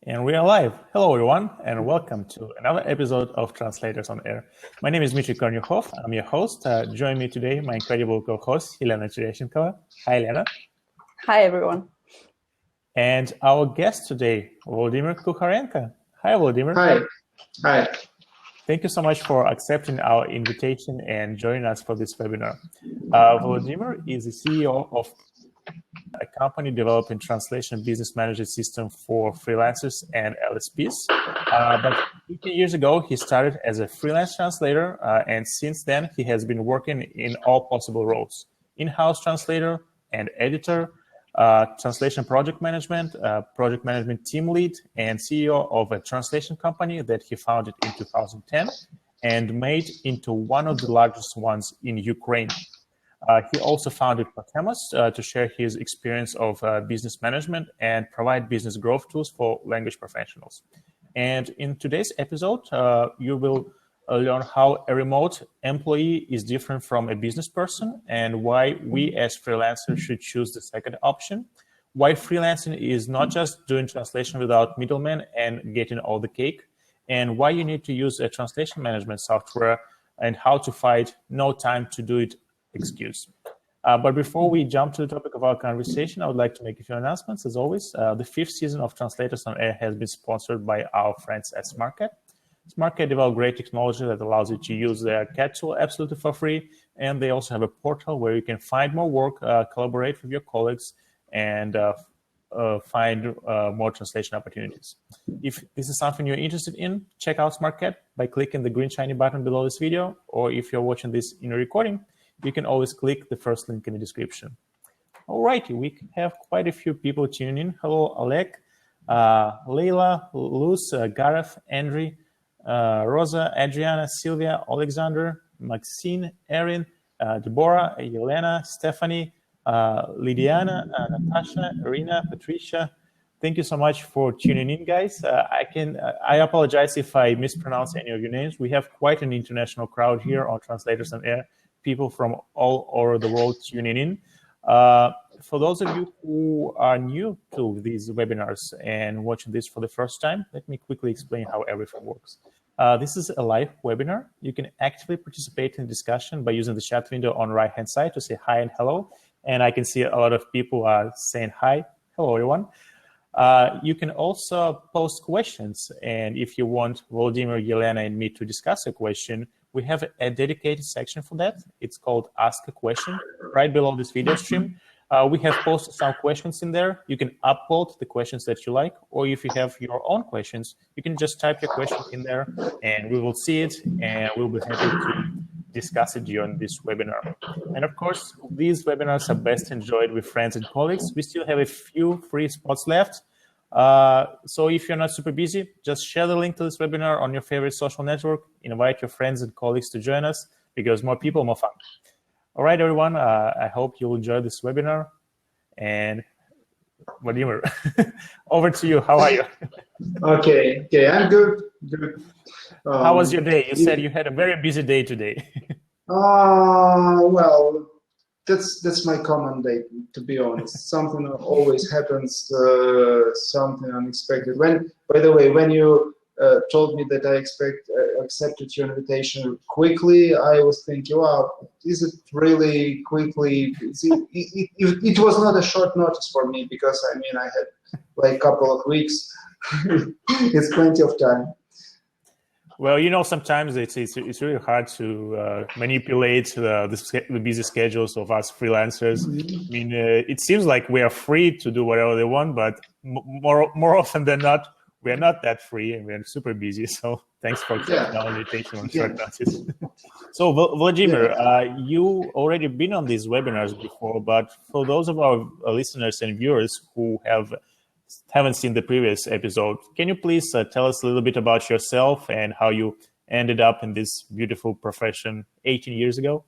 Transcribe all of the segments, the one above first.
And we are live. Hello, everyone, and welcome to another episode of Translators on Air. My name is Dmitry Kornyukhov. I'm your host. Join me today, my incredible co-host, Helena Tereshenkova. Hi, Helena. Hi, everyone. And our guest today, Volodymyr Kukharenko. Hi, Volodymyr. Hi. Hi. Thank you so much for accepting our invitation and joining us for this webinar. Volodymyr is the CEO of a company developing translation business management system for freelancers and LSPs. But 15 years ago, he started as a freelance translator, and since then, he has been working in all possible roles: in-house translator and editor, translation project management team lead, and CEO of a translation company that he founded in 2010 and made into one of the largest ones in Ukraine. He also founded Protemos to share his experience of business management and provide business growth tools for language professionals. And in today's episode, you will learn how a remote employee is different from a business person and why we as freelancers should choose the second option, why freelancing is not just doing translation without middlemen and getting all the cake, and why you need to use a translation management software and how to fight no time to do it excuse. But before we jump to the topic of our conversation, I would like to make a few announcements. As always, the 5th season of Translators on Air has been sponsored by our friends at SmartCat. SmartCat developed great technology that allows you to use their CAT tool absolutely for free, and they also have a portal where you can find more work, collaborate with your colleagues, and find more translation opportunities. If this is something you're interested in, check out SmartCat by clicking the green shiny button below this video, or if you're watching this in a recording, you can always click the first link in the description. All righty, we have quite a few people tuning in. Hello, Oleg, Leila, Luz, Gareth, Andrew, Rosa, Adriana, Sylvia, Alexander, Maxine, Erin, Deborah, Yelena, Stephanie, Lydiana, Natasha, Irina, Patricia. Thank you so much for tuning in, guys. I apologize if I mispronounce any of your names. We have quite an international crowd here on Translators on Air. People from all over the world tuning in. For those of you who are new to these webinars and watching this for the first time, let me quickly explain how everything works. This is a live webinar. You can actively participate in the discussion by using the chat window on the right-hand side to say hi and hello. And I can see a lot of people are saying hi. Hello, everyone. You can also post questions. And if you want Volodymyr, Yelena, and me to discuss a question, we have a dedicated section for that. It's called Ask a Question, right below this video stream. We have posted some questions in there. You can upload the questions that you like, or if you have your own questions, you can just type your question in there and we will see it and we'll be happy to discuss it during this webinar. And of course, these webinars are best enjoyed with friends and colleagues. We still have a few free spots left. So if you're not super busy, just share the link to this webinar on your favorite social network, invite your friends and colleagues to join us, because more people, more fun. All right, everyone, I hope you'll enjoy this webinar. And Vladimir, over to you. How are you? Okay, I'm good. How was your day? You said you had a very busy day today. Well, that's my common day, to be honest. Something always happens, something unexpected. By the way, when you told me that I accepted your invitation quickly, I was thinking, wow, is it really quickly? It was not a short notice for me, because I mean, I had like a couple of weeks. It's plenty of time. Well, you know, sometimes it's really hard to manipulate the busy schedules of us freelancers. I mean, it seems like we are free to do whatever they want, but more often than not, we are not that free and we're super busy. So thanks for accepting our invitation on short notice. So Vladimir, you already been on these webinars before, but for those of our listeners and viewers who haven't seen the previous episode, can you please tell us a little bit about yourself and how you ended up in this beautiful profession 18 years ago?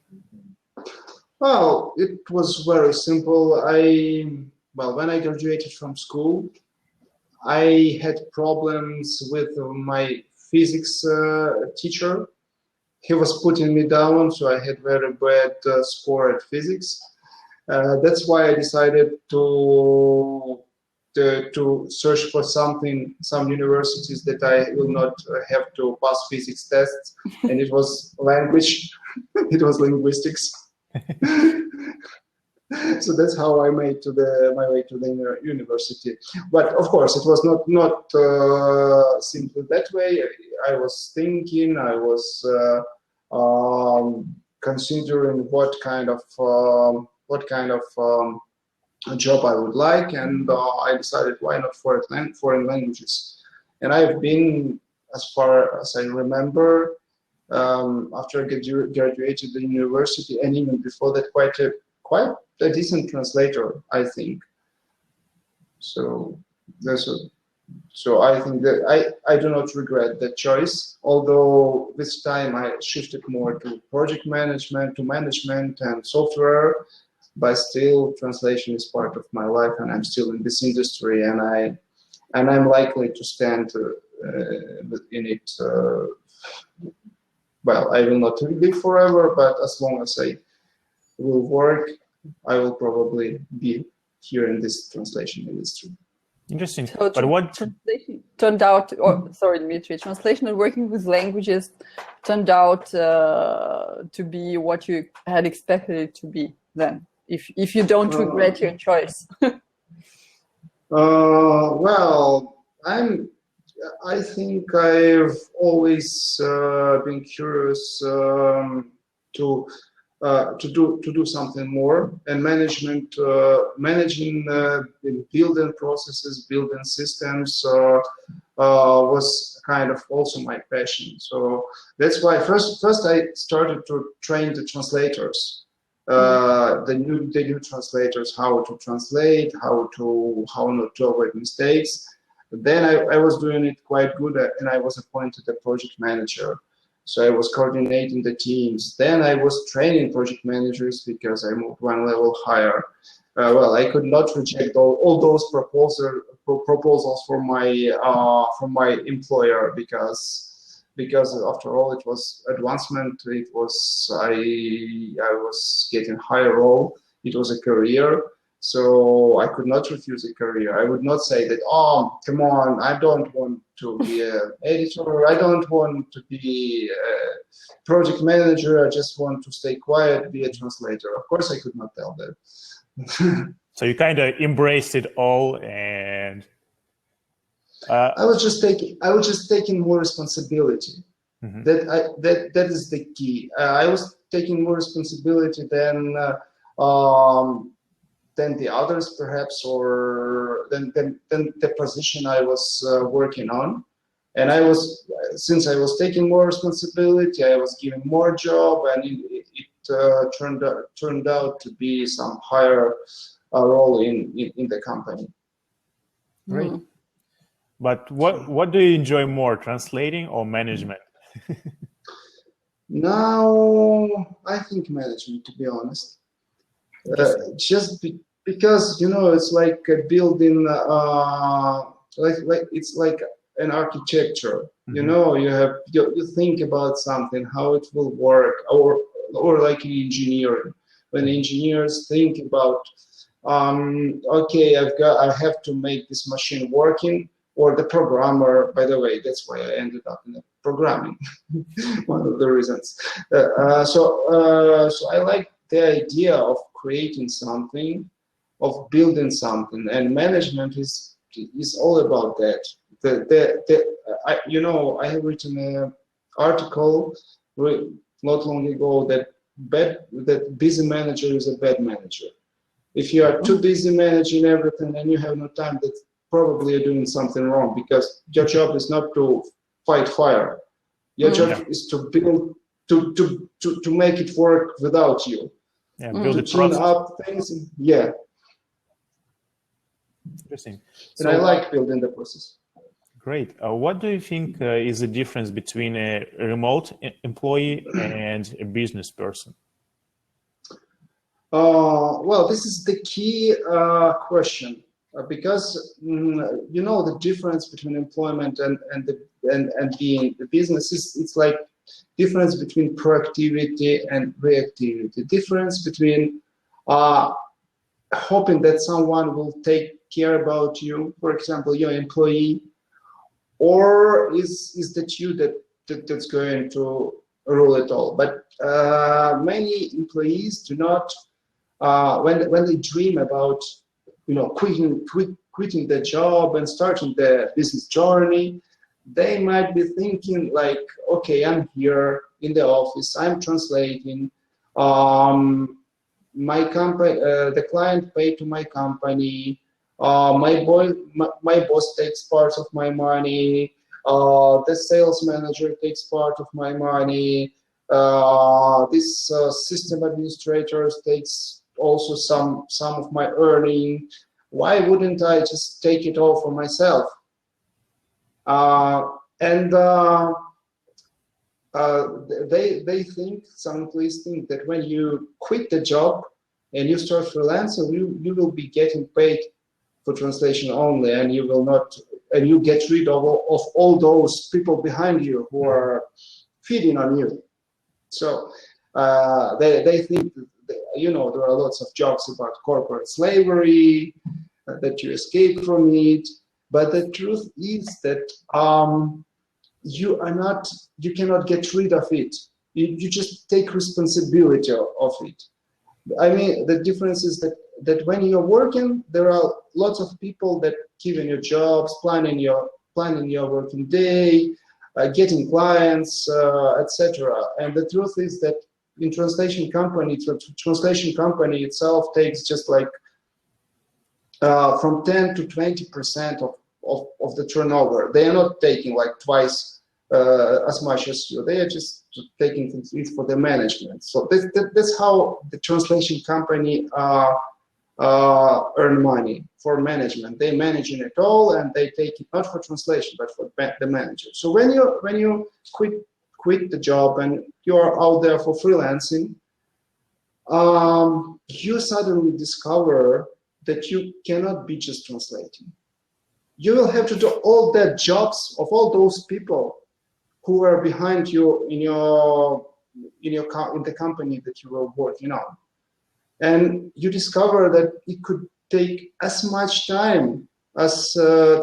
Well, it was very simple. When I graduated from school, I had problems with my physics teacher. He was putting me down, so I had very bad score at physics. That's why I decided to to search for something, some universities that I will not have to pass physics tests, and it was language, it was linguistics. So that's how I made my way to the university. But of course, it was not simply that way. I was thinking, I was considering what kind of a job I would like, and I decided why not foreign languages. And I've been, as far as I remember, after I graduated the university, and even before that, quite a decent translator, I think. So so I think that I do not regret that choice, although this time I shifted more to project management, and software, but still translation is part of my life, and I'm still in this industry, and I'm likely to stand in it. Well, I will not live forever, but as long as I will work, I will probably be here in this translation industry. Interesting. So but what translation turned out, sorry, Dmitry, translation and working with languages turned out to be what you had expected it to be then, if you don't regret your choice. Well, I think I've always been curious to do something more, and managing building processes, building systems was kind of also my passion. So that's why first I started to train the translators, the new translators, how to translate, how not to avoid mistakes. Then I was doing it quite good, and I was appointed a project manager. So I was coordinating the teams. Then I was training project managers because I moved one level higher. Well, I could not reject all those proposals from my employer because after all it was advancement. It was I was getting higher role. It was a career. So I could not refuse a career. I would not say that, oh, come on, I don't want to be an editor. I don't want to be a project manager. I just want to stay quiet, be a translator. Of course, I could not tell that. So you kind of embraced it all, and I was just taking more responsibility. Mm-hmm. That is the key. I was taking more responsibility than the others, perhaps, or than the position I was working on. And since I was taking more responsibility, I was given more job, and it turned out to be some higher role in the company. Great. But what do you enjoy more, translating or management? Now, I think management, to be honest. Because it's like a building, it's like an architecture. Mm-hmm. You think about something, how it will work, or like in engineering, when engineers think about, okay, I have to make this machine working, or the programmer. By the way, that's why I ended up in programming. One of the reasons. So I like the idea of creating something, of building something, and management is all about that. I have written an article not long ago that busy manager is a bad manager. If you are too busy managing everything and you have no time, that probably you're doing something wrong, because your job is not to fight fire. Your job is to build, to make it work without you. Yeah, build to tune up things. Yeah. Interesting. And I like building the process. Great. What do you think is the difference between a remote employee and a business person? Well, this is the key question, because the difference between employment and being the business it's like difference between proactivity and reactivity. Difference between hoping that someone will take care about you, for example, your employee, or is that you that's going to rule it all? But many employees do not, when they dream about quitting their job and starting their business journey, they might be thinking like, okay, I'm here in the office, I'm translating, my company, the client paid to my company, my boss takes part of my money, the sales manager takes part of my money, this system administrator takes also some of my earning. Why wouldn't I just take it all for myself? They think, some employees think that when you quit the job and you start freelancer, you will be getting paid for translation only, and you will not, and you get rid of all those people behind you who are feeding on you. So they think that, there are lots of jokes about corporate slavery, that you escape from it, but the truth is that you cannot get rid of it. You just take responsibility of it. I mean, the difference is that when you're working, there are lots of people that giving you jobs, planning your working day, getting clients, etc. And the truth is that in translation company itself takes just like from 10 to 20% of the turnover. They are not taking like twice as much as you. They are just taking it for the management. So that's how the translation company earn money for management. They managing it all, and they take it not for translation but for the manager. So when you quit the job and you are out there for freelancing, you suddenly discover that you cannot be just translating. You will have to do all the jobs of all those people who are behind you in the company that you were working on. And you discover that it could take as much time as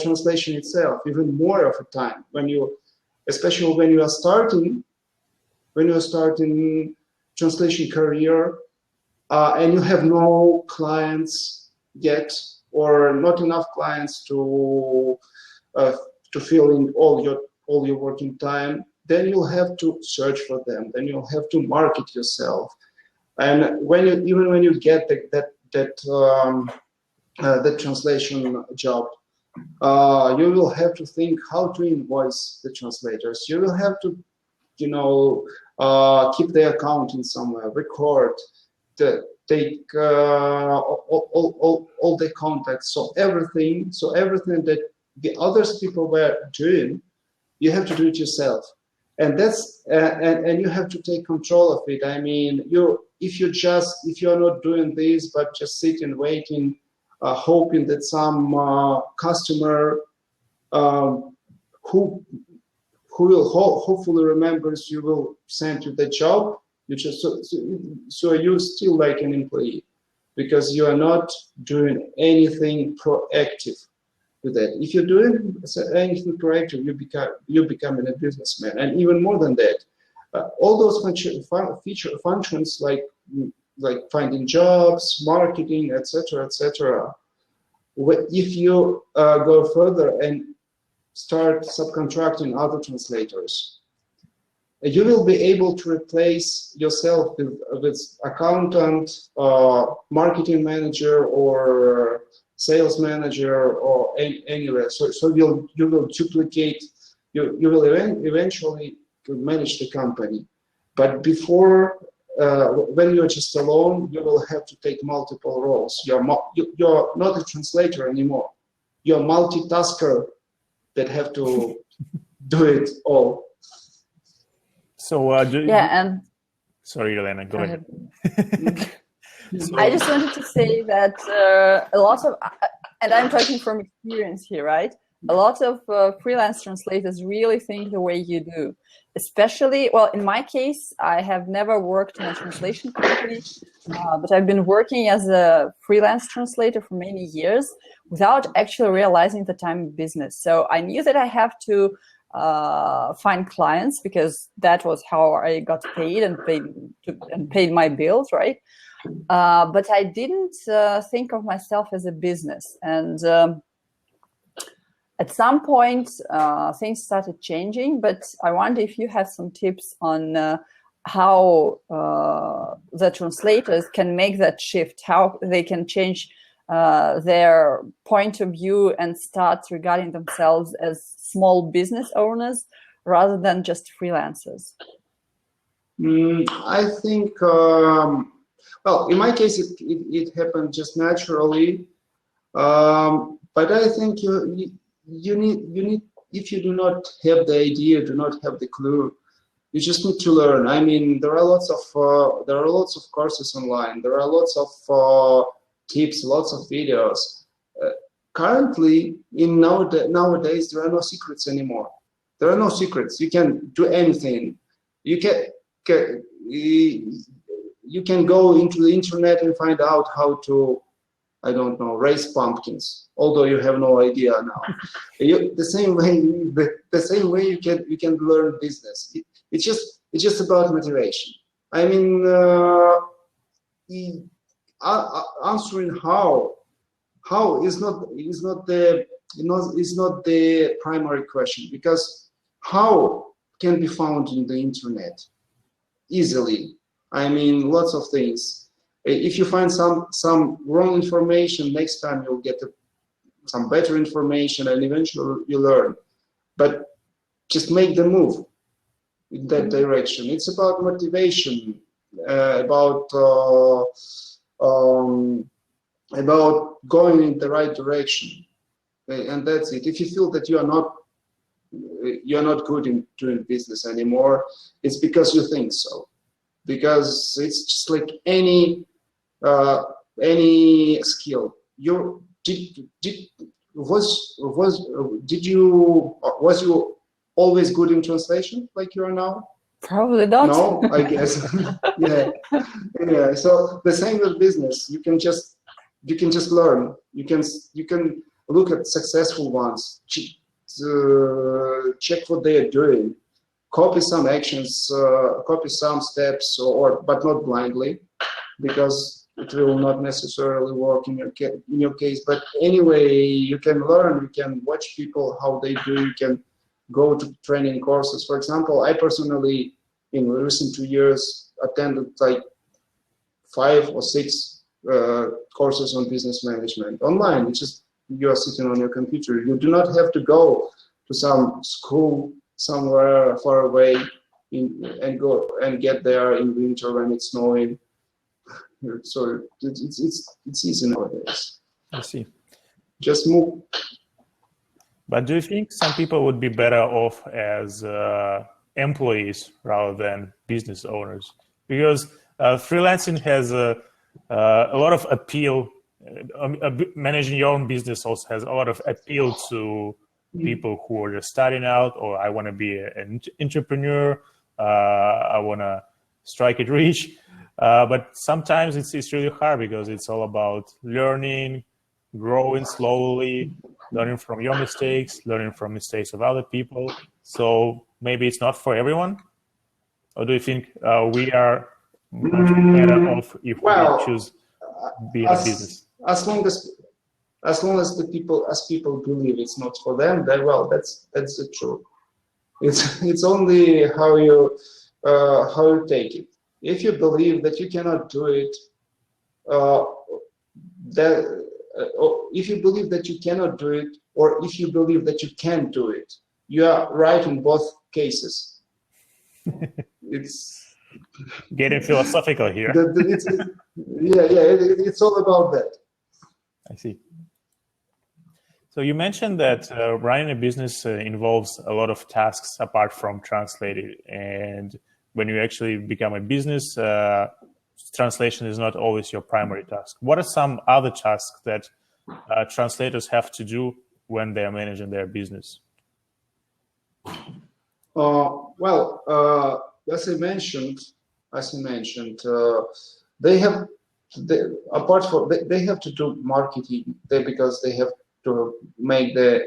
translation itself, even more of a time, especially when you are starting translation career, and you have no clients yet, or not enough clients to fill in all your working time. Then you'll have to search for them. Then you'll have to market yourself. And even when you get the translation job, you will have to think how to invoice the translators. You will have to, keep the accounting somewhere, record, take all the contacts. So everything that the other people were doing, you have to do it yourself. And that's and you have to take control of it. I mean, if you're not doing this but just sitting waiting, hoping that some customer who will hopefully remembers you will send you the job, so you're still like an employee, because you are not doing anything proactive with that. If you're doing anything proactive, you become a businessman. And even more than that, all those feature functions like finding jobs, marketing, etc., etc. If you go further and start subcontracting other translators, you will be able to replace yourself with accountant, marketing manager, or sales manager, or anywhere. So you will duplicate. You will eventually manage the company. But before, when you're just alone, you will have to take multiple roles. You're not a translator anymore. You're a multitasker that have to do it all. So sorry, Elena, go ahead. I just wanted to say that a lot of, and I'm talking from experience here, right? a lot of freelance translators really think the way you do. Especially, well, in my case, I have never worked in a translation company, but I've been working as a freelance translator for many years without actually realizing that I'm in business. So I knew that I have to find clients because that was how I got paid and paid my bills, right? But I didn't think of myself as a business. And at some point, things started changing, but I wonder if you have some tips on how the translators can make that shift, how they can change their point of view and start regarding themselves as small business owners rather than just freelancers. I think, well, in my case, it happened just naturally. But I think you need, if you do not have the idea, do not have the clue, you just need to learn. I mean, there are lots of courses online. There are lots of tips, lots of videos. Currently, nowadays, there are no secrets anymore. There are no secrets. You can do anything. You can go into the internet and find out how to, I don't know, raise pumpkins. Although you have no idea now. The same way you can learn business. It's just about motivation. I mean, answering how is not the primary question, because how can be found in the internet easily. I mean, lots of things. If you find some wrong information, next time you'll get some better information, and eventually you learn. But just make the move in that direction. It's about motivation, about going in the right direction, and that's it. If you feel that you're not good in doing business anymore, it's because you think so. Because it's just like any skill. Was you always good in translation like you are now? Probably not. No, I guess. yeah. So the same with business. You can just learn. You can look at successful ones. Check what they are doing. Copy some actions. Copy some steps, but not blindly, because it will not necessarily work in your case. But anyway, you can learn. You can watch people how they do. You can go to training courses. For example, I personally, in recent 2 years, attended like 5 or 6 courses on business management online. It's just you are sitting on your computer. You do not have to go to some school somewhere far away and get there in winter when it's snowing. So it's easy nowadays. I see. Just move. But do you think some people would be better off as employees rather than business owners? Because freelancing has a lot of appeal. Managing your own business also has a lot of appeal to people who are just starting out, or I want to be an entrepreneur. I want to strike it rich. But sometimes it's really hard because it's all about learning, growing slowly, learning from your mistakes, learning from mistakes of other people. So maybe it's not for everyone. Or do you think we are much better off if we choose being a business? As long as people believe it's not for them, then that's the truth. It's only how you take it. If you believe that you cannot do it, if you believe that you cannot do it, or if you believe that you can do it, you are right in both cases. It's getting philosophical here. It's all about that. I see. So you mentioned that running a business involves a lot of tasks apart from translating, and when you actually become a business, translation is not always your primary task. What are some other tasks that translators have to do when they are managing their business? As I mentioned, they have they have to do marketing because they have to make the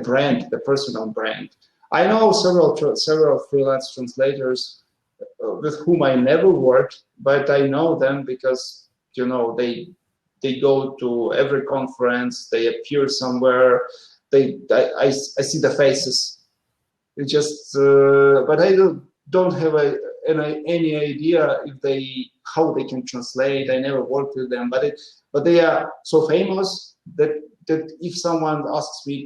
brand, the personal brand. I know several freelance translators with whom I never worked, but I know them because they go to every conference, they appear somewhere, I see the faces. It just, but I don't have any idea how they can translate. I never worked with them, but they are so famous that if someone asks me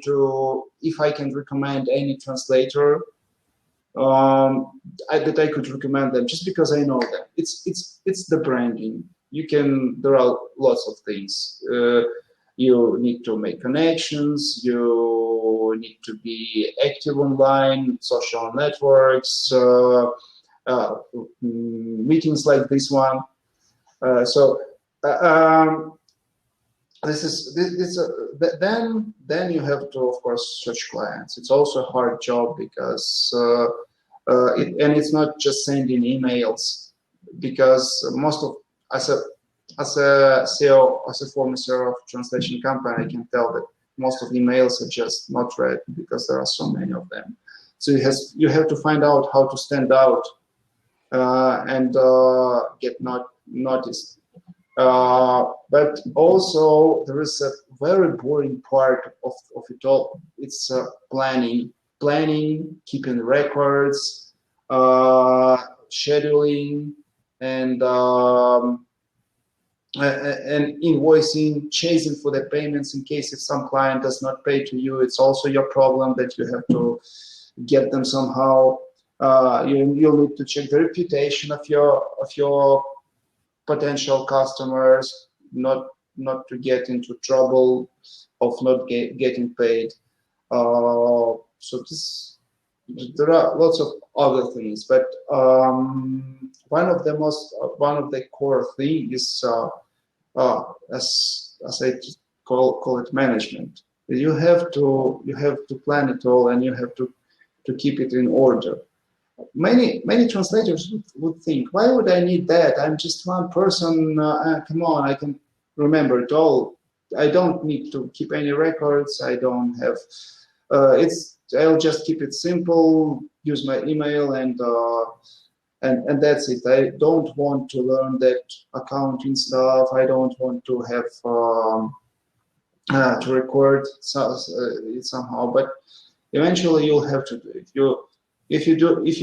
if I can recommend any translator, that I could recommend them just because I know them. It's the branding. There are lots of things. You need to make connections. You need to be active online, social networks, meetings like this one. Then you have to, of course, search clients. It's also a hard job because it's not just sending emails, because as a CEO, as a former CEO of a translation company, I can tell that most of the emails are just not read because there are so many of them. So you have to find out how to stand out and get noticed. But also there is a very boring part of it all. It's planning, keeping records, scheduling, and invoicing, chasing for the payments in case if some client does not pay to you. It's also your problem that you have to get them somehow. You'll need to check the reputation of your potential customers, not to get into trouble of not getting paid. There are lots of other things, but one of the core things is as I call it, management. You have to plan it all, and you have to keep it in order. Many translators would think, why would I need that? I'm just one person. Come on, I can remember it all. I don't need to keep any records. I don't have. I'll just keep it simple. Use my email and that's it. I don't want to learn that accounting stuff. I don't want to have to record it somehow. But eventually, you'll have to do it. If you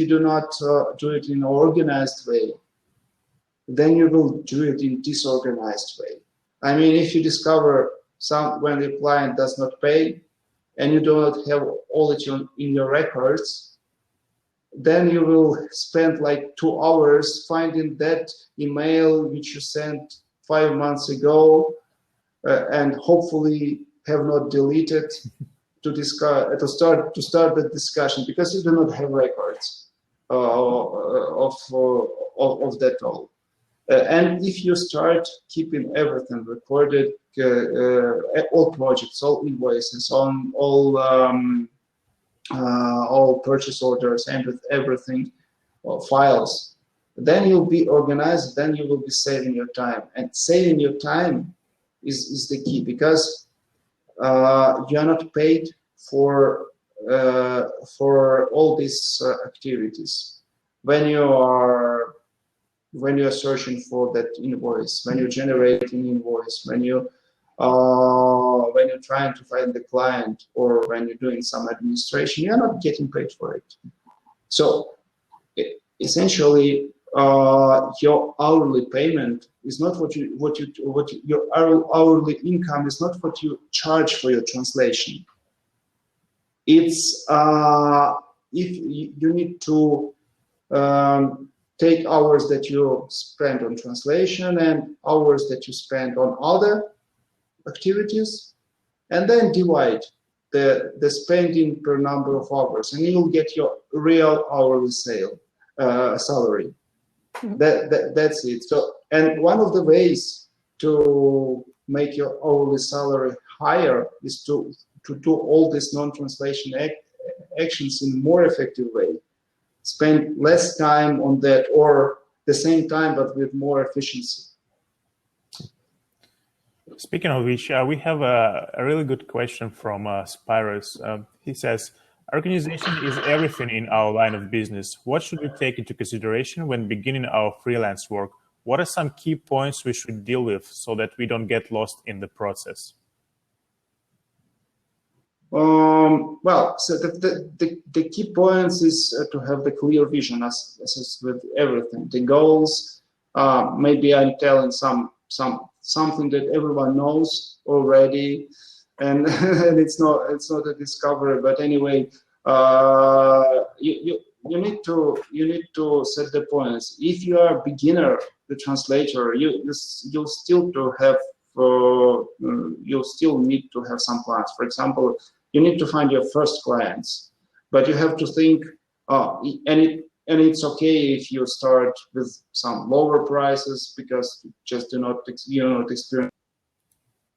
do not do it in an organized way, then you will do it in disorganized way. I mean, if you discover when the client does not pay, and you do not have all it in your records, then you will spend like 2 hours finding that email which you sent 5 months ago, and hopefully have not deleted to start the discussion, because you do not have records of that all. And if you start keeping everything recorded, all projects, all invoices, all purchase orders, and with everything, files, then you'll be organized. Then you will be saving your time, and saving your time is the key, because you are not paid for all these activities. When you are searching for that invoice, when you're generating invoice, when you're trying to find the client, or when you're doing some administration, you're not getting paid for it. So essentially, your hourly payment is not your hourly income is not what you charge for your translation. It's if you need to take hours that you spend on translation and hours that you spend on other activities, and then divide the spending per number of hours, and you'll get your real hourly salary. That's it. So, and one of the ways to make your hourly salary higher is to do all these non-translation actions in a more effective way. Spend less time on that, or the same time but with more efficiency. Speaking of which, we have a really good question from Spyros. He says, organization is everything in our line of business. What should we take into consideration when beginning our freelance work? What are some key points we should deal with so that we don't get lost in the process? Well, so the key points is to have the clear vision, as with everything. The goals, maybe I'm telling something that everyone knows already, and and it's not a discovery. But anyway, you need to set the points. If you are a beginner, the translator, you'll still need to have some plans. For example, you need to find your first clients, but you have to think, and it's okay if you start with some lower prices, because you just do not experience.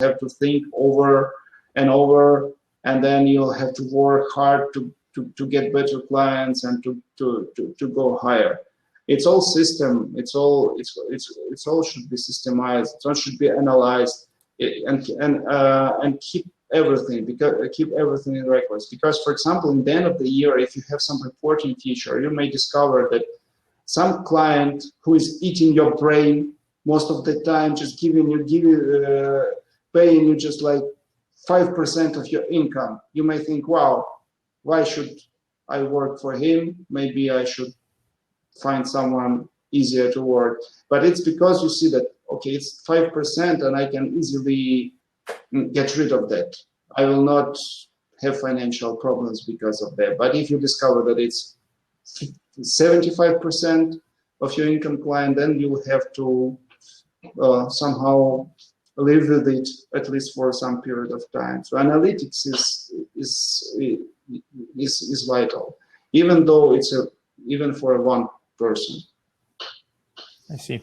You have to think over and over, and then you'll have to work hard to get better clients and to go higher. It's all system. It's all should be systemized. It all should be analyzed, and keep everything, keep everything in records. Because, for example, in the end of the year, if you have some reporting feature, you may discover that some client who is eating your brain most of the time, just paying you just like 5% of your income. You may think, wow, why should I work for him? Maybe I should find someone easier to work. But it's because you see that, okay, it's 5% and I can easily get rid of that. I will not have financial problems because of that. But if you discover that it's 75% of your income client, then you will have to somehow live with it, at least for some period of time. So analytics is vital, even though even for one person. I see.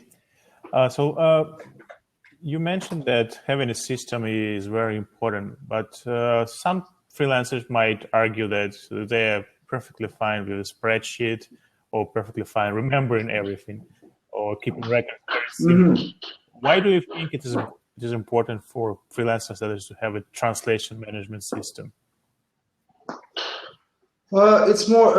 You mentioned that having a system is very important, but some freelancers might argue that they're perfectly fine with a spreadsheet, or perfectly fine remembering everything, or keeping records very simple. Why do you think it is important for freelancers to have a translation management system? It's more,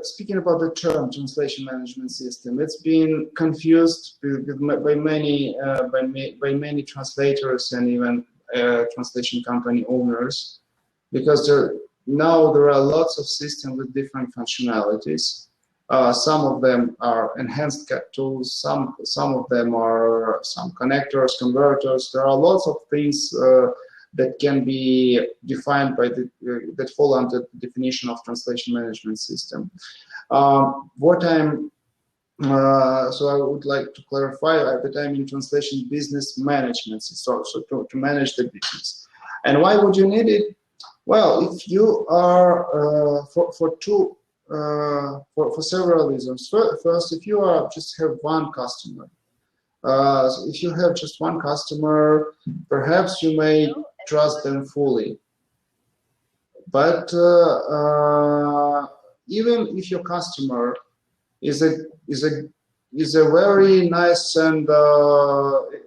speaking about the term translation management system, it's been confused by many translators and even translation company owners, because now there are lots of systems with different functionalities. Some of them are enhanced CAT tools, some of them are some connectors, converters. There are lots of things that can be defined by that fall under the definition of translation management system. So I would like to clarify that I'm in translation business management system, so to manage the business. And why would you need it? Well, if you are for several reasons. First, if you just have one customer. If you have just one customer, perhaps you may trust them fully. But even if your customer is a very nice and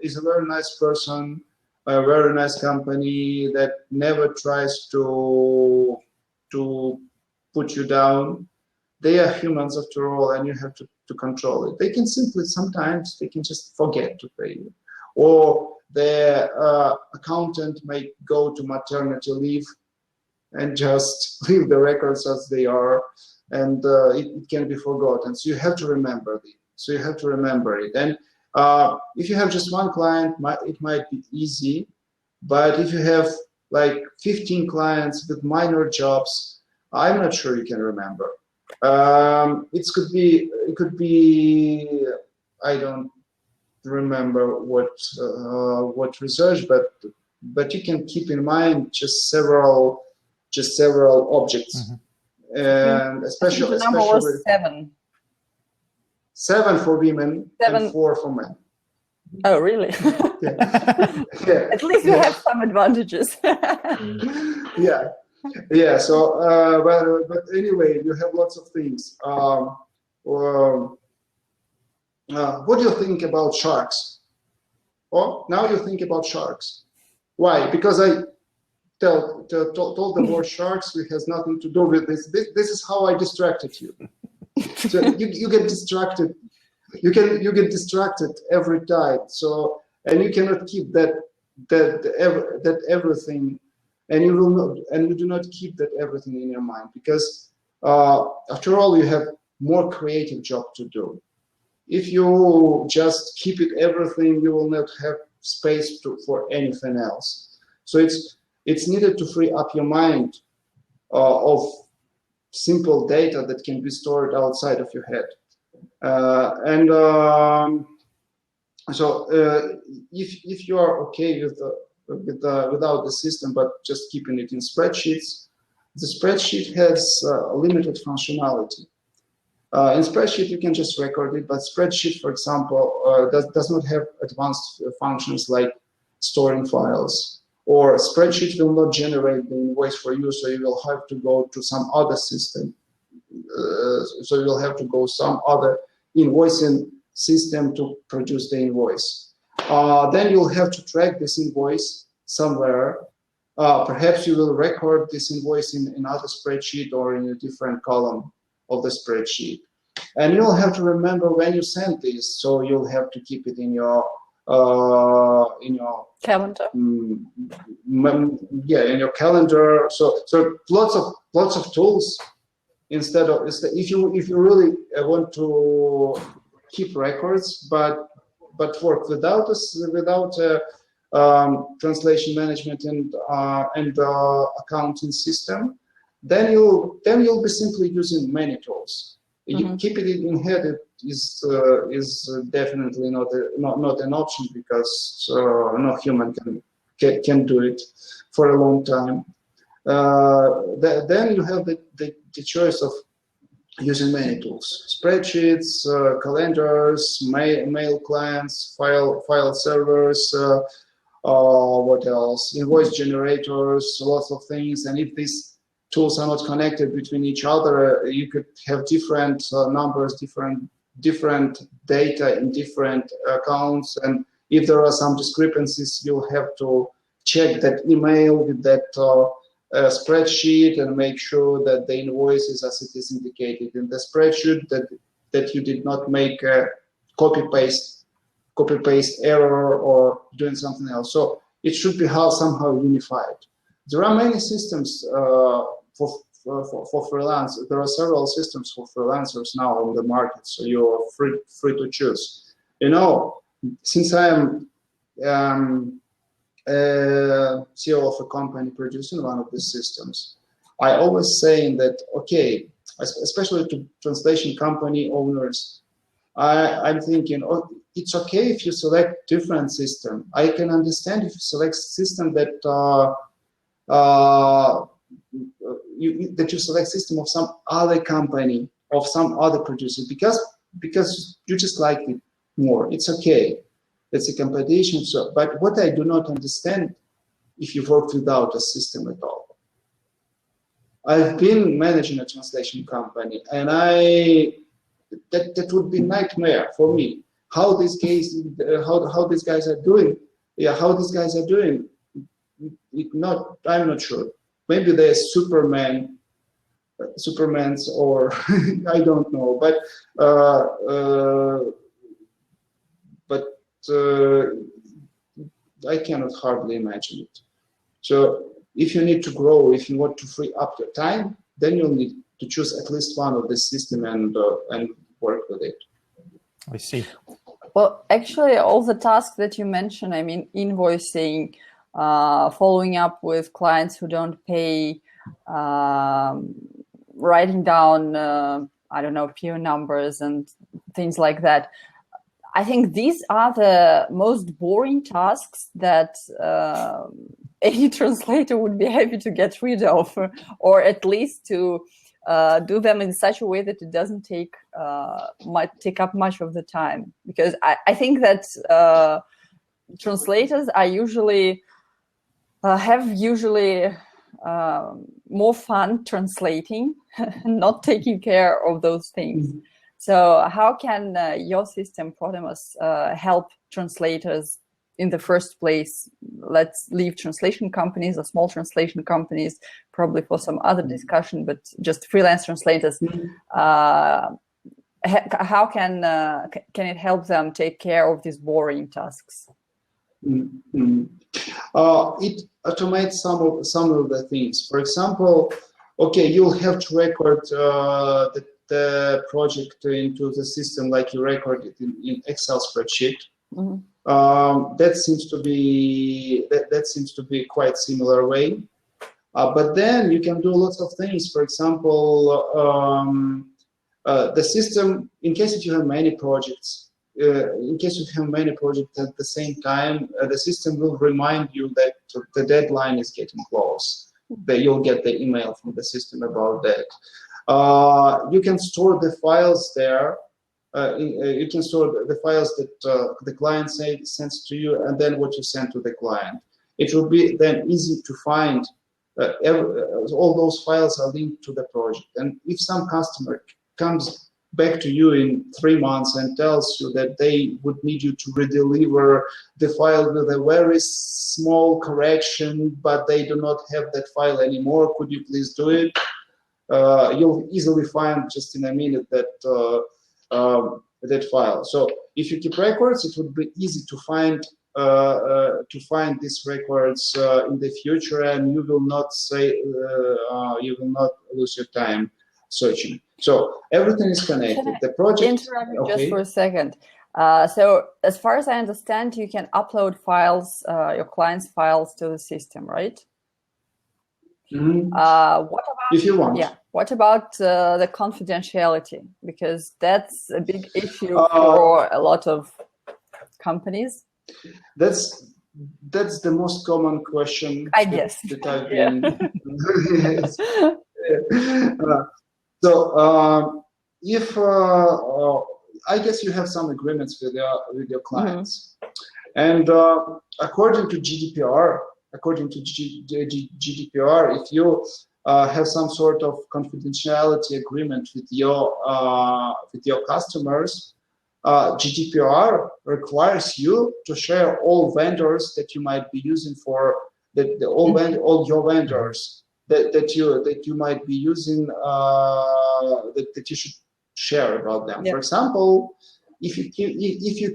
is a very nice person, a very nice company that never tries to put you down, they are humans after all, and you have to control it. They can sometimes they can just forget to pay you, or their accountant may go to maternity leave and just leave the records as they are, and it can be forgotten. So you have to remember it. And if you have just one client, it might be easy, but if you have like 15 clients with minor jobs, I'm not sure you can remember. It could be I don't remember what research, but you can keep in mind just several objects, and especially the number was 7. 7 for women and 4 for men. Oh, really? Yeah. Yeah. At least you have some advantages. Yeah. Yeah. So, but anyway, you have lots of things. What do you think about sharks? Oh, now you think about sharks. Why? Because I told the word sharks, it has nothing to do with this. This is how I distracted you. So you get distracted. You get distracted every time. So, and you cannot keep that everything, and you will not, and you do not keep that everything in your mind, because after all, you have more creative job to do. If you just keep it everything, you will not have space for anything else. So it's needed to free up your mind of simple data that can be stored outside of your head. So if you are okay without the system, but just keeping it in spreadsheets, the spreadsheet has limited functionality. In spreadsheet, you can just record it, but spreadsheet, for example, does not have advanced functions like storing files, or spreadsheet will not generate the invoice for you, so you will have to go to some other system. So you will have to go some other invoicing system to produce the invoice. Then you'll have to track this invoice somewhere. Perhaps you will record this invoice in another spreadsheet or in a different column of the spreadsheet, and you'll have to remember when you send this, so you'll have to keep it in your calendar. Yeah, in your calendar. So lots of tools. Instead of, if you really want to keep records, but work without translation management and accounting system, then you'll be simply using many tools. You keep it in head, it is definitely not an option, because no human can do it for a long time. Then you have the choice of using many tools: spreadsheets, calendars, mail clients, file servers, what else? Invoice generators, lots of things. And if these tools are not connected between each other, you could have different numbers, different data in different accounts. And if there are some discrepancies, you'll have to check that email with that spreadsheet and make sure that the invoice is as it is indicated in the spreadsheet, that you did not make a copy paste error or doing something else. So it should be somehow unified. There are many systems for freelance. There are several systems for freelancers now on the market, so you are free to choose. Since I am CEO of a company producing one of these systems, I always say that, okay, especially to translation company owners, I'm thinking, it's okay if you select different system. I can understand if you select system that you select system of some other company, of some other producer, because you just like it more. It's okay. It's a competition. So, but what I do not understand, if you work without a system at all. I've been managing a translation company, and that would be nightmare for me. How these guys are doing? Yeah, how these guys are doing? I'm not sure. Maybe they're Supermans, or I don't know. But I cannot hardly imagine it. So if you need to grow, if you want to free up your time, then you'll need to choose at least one of the system and work with it. I see. Well, actually, all the tasks that you mentioned, I mean, invoicing, following up with clients who don't pay, writing down, I don't know, PO numbers and things like that. I think these are the most boring tasks that any translator would be happy to get rid of, or at least to do them in such a way that it doesn't might take up much of the time. Because I think that translators are usually have more fun translating, not taking care of those things. Mm-hmm. So how can your system, Protemos, help translators in the first place? Let's leave translation companies or small translation companies, probably for some other discussion, but just freelance translators. Mm-hmm. How can it help them take care of these boring tasks? Mm-hmm. It automates some of the things. For example, okay, you'll have to record the project into the system like you record it in Excel spreadsheet. Mm-hmm. That seems to be quite similar way. But then you can do lots of things. For example, the system, in case if you have many projects. In case you have many projects at the same time, the system will remind you that the deadline is getting close. That you'll get the email from the system about that. You can store the files there. You can store the files that the client sends to you, and then what you send to the client. It will be then easy to find. All those files are linked to the project. And if some customer comes back to you in 3 months and tells you that they would need you to redeliver the file with a very small correction, but they do not have that file anymore, could you please do it? You'll easily find just in a minute that file. So if you keep records, it would be easy to find these records in the future, and you will not lose your time searching. So everything is connected. The project. Interrupt you just for a second. So as far as I understand, you can upload files, your client's files, to the system, right? Mm-hmm. What about, if you want? Yeah. What about the confidentiality? Because that's a big issue for a lot of companies. That's the most common question. I guess. That I've been. So if I guess you have some agreements with your clients, mm-hmm. And according to GDPR, if you have some sort of confidentiality agreement with your customers, GDPR requires you to share all vendors that you might be using for all your vendors. That you might be using, that you should share about them. Yeah. For example, if you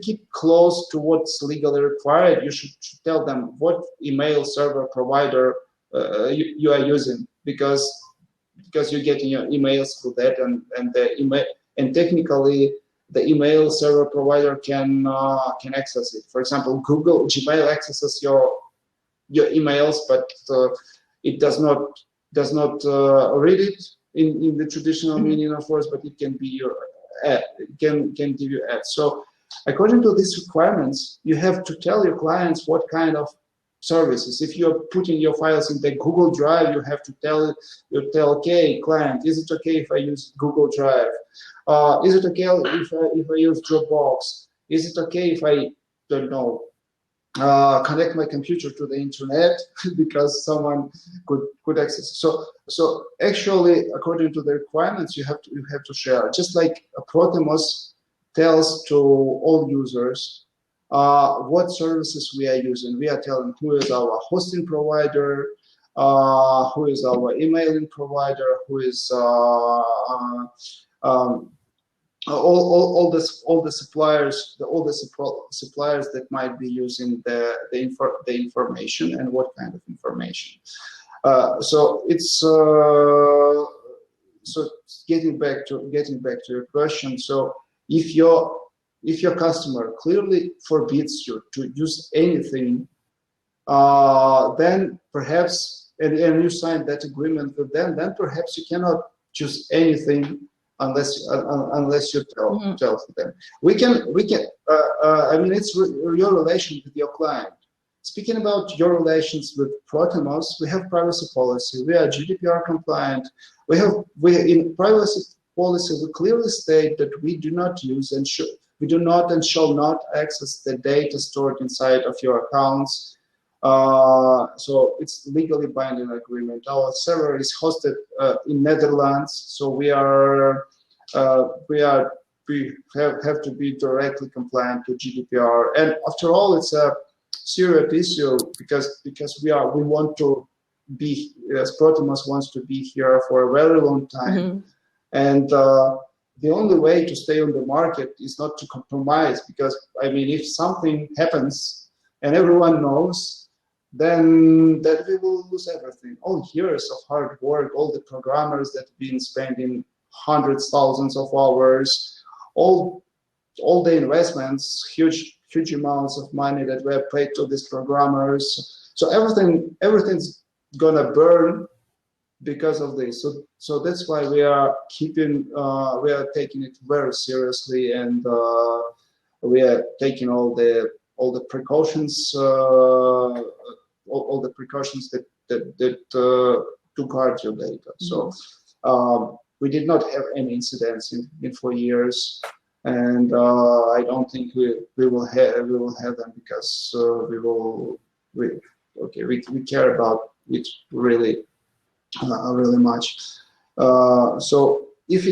keep close to what's legally required, you should tell them what email server provider you are using, because you're getting your emails through that, and the email, and technically the email server provider can access it. For example, Gmail accesses your emails, but it does not read it in the traditional mm-hmm. meaning, of course, but it can be your ad. It can give you ads. So according to these requirements, you have to tell your clients what kind of services. If you're putting your files in the Google Drive, you have to tell okay, client, is it okay if I use Google Drive? Is it okay if I use Dropbox? Is it okay if I don't know, connect my computer to the internet because someone could access it. So actually, according to the requirements, you have to share. Just like Protemos tells to all users what services we are using. We are telling who is our hosting provider, who is our emailing provider, who is all the suppliers, suppliers that might be using the information, and what kind of information. So it's so getting back to your question. So if your customer clearly forbids you to use anything, then perhaps, and you sign that agreement with them, then perhaps you cannot choose anything unless you tell them. We can. I mean, it's your relation with your client. Speaking about your relations with Protemos, we have privacy policy. We are GDPR compliant. in privacy policy we clearly state that we do not use and we do not and shall not access the data stored inside of your accounts. So it's legally binding agreement. Our server is hosted in Netherlands, so we have to be directly compliant to GDPR. And after all, it's a serious issue because we want to be, as Protemos wants to be here for a very long time, and the only way to stay on the market is not to compromise, because I mean, if something happens and everyone knows, then that we will lose everything. All years of hard work, all the programmers that have been spending hundreds, thousands of hours, all the investments, huge amounts of money that were paid to these programmers. So everything's gonna burn because of this. So that's why we are taking it very seriously, and we are taking all the precautions, all the precautions that to guard your data. So we did not have any incidents in 4 years, and I don't think we will have them, because we care about it really much. So if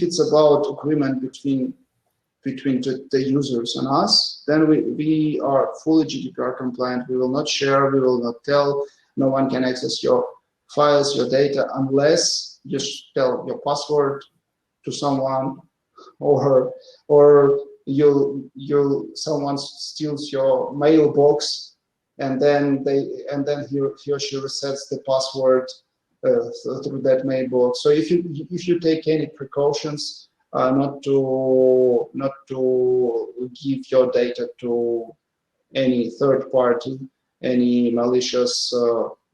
it's about agreement between the users and us, then we are fully GDPR compliant. We will not share, we will not tell. No one can access your files, your data, unless you tell your password to someone, or someone steals your mailbox, and then he or she resets the password through that mailbox. So if you take any precautions not to give your data to any third party, any malicious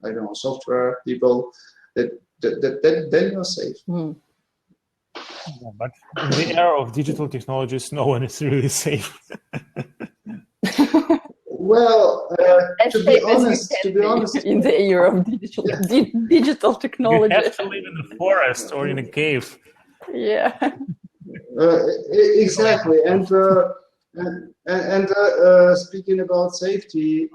I don't know, software people, then you're safe. Yeah, but in the era of digital technologies, no one is really safe. Well, to be honest, in the era of digital technology, You have to live in the forest or in a cave. Yeah. Exactly, and speaking about safety,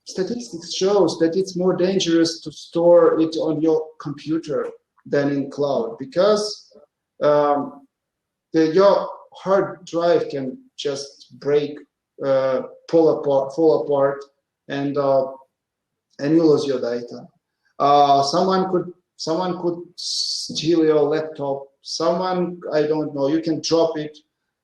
statistics shows that it's more dangerous to store it on your computer than in cloud, because your hard drive can just break, fall apart, and you lose your data. Someone could steal your laptop. Someone, I don't know, you can drop it,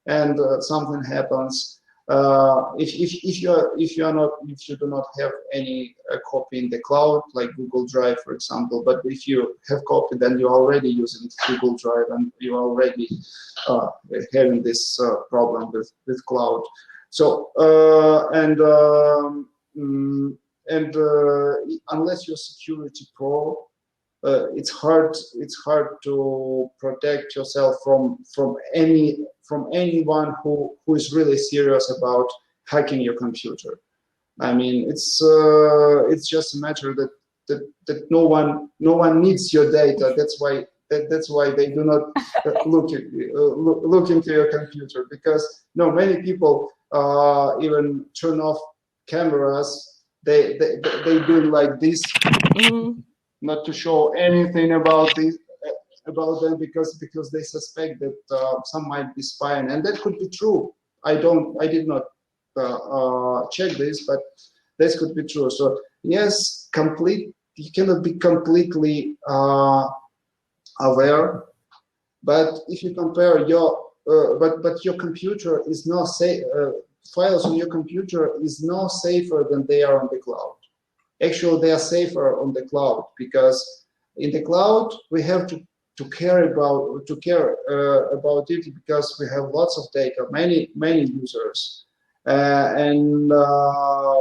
and something happens. If you do not have any copy in the cloud, like Google Drive, for example, but if you have copy, then you're already using Google Drive, and you're already having this problem with cloud. So unless you're security pro, it's hard to protect yourself from anyone who is really serious about hacking your computer. I mean, it's just a matter that no one needs your data. That's why they do not look into your computer, because many people even turn off cameras. They do like this. Not to show anything about them, because they suspect that some might be spying, and that could be true. I did not check this, but this could be true. So yes, you cannot be completely aware, but if you compare but your computer is not safe. Files on your computer is no safer than they are on the cloud. Actually, they are safer on the cloud, because in the cloud we have to care about it, because we have lots of data, many users, and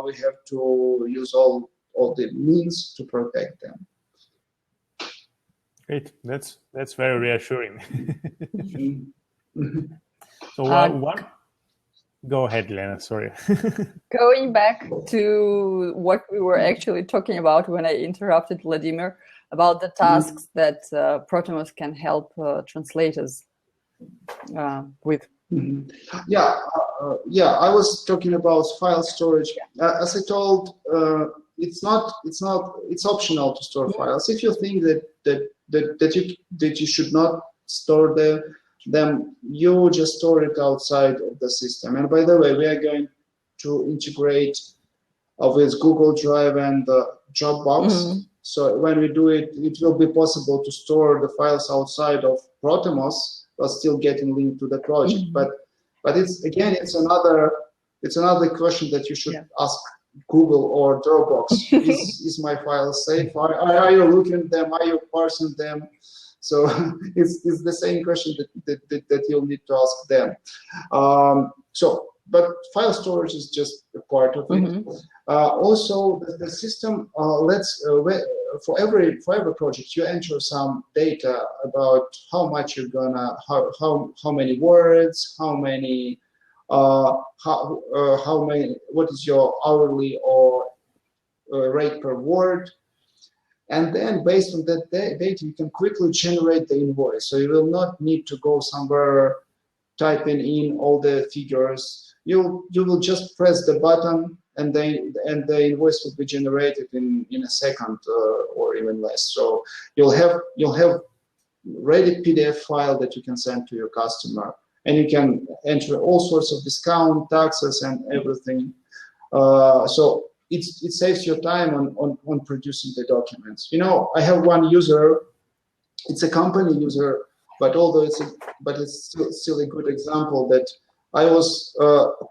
we have to use all the means to protect them. Great, that's very reassuring. So one. Go ahead, Lena, sorry. Going back to what we were actually talking about when I interrupted Vladimir, about the tasks that Protemos can help translators with. Yeah, I was talking about file storage. As I told, it's optional to store files. If you think that you should not store them, you just store it outside of the system. And by the way, we are going to integrate with Google Drive and Dropbox. So when we do it, it will be possible to store the files outside of Protemos, but still getting linked to the project. But it's another question that you should ask Google or Dropbox. Is my file safe? Are you looking at them? Are you parsing them? So it's the same question that you'll need to ask them. But file storage is just a part of it. Also, the system for every project you enter some data about how much you're gonna, how many words, how many, what is your hourly or rate per word. And then based on that data, you can quickly generate the invoice. So you will not need to go somewhere, typing in all the figures. You will just press the button, and the invoice will be generated in a second or even less. So you'll have ready PDF file that you can send to your customer, and you can enter all sorts of discount, taxes, and everything. So it saves your time on producing the documents. You know, I have one user. It's a company user, but although it's still a good example that I was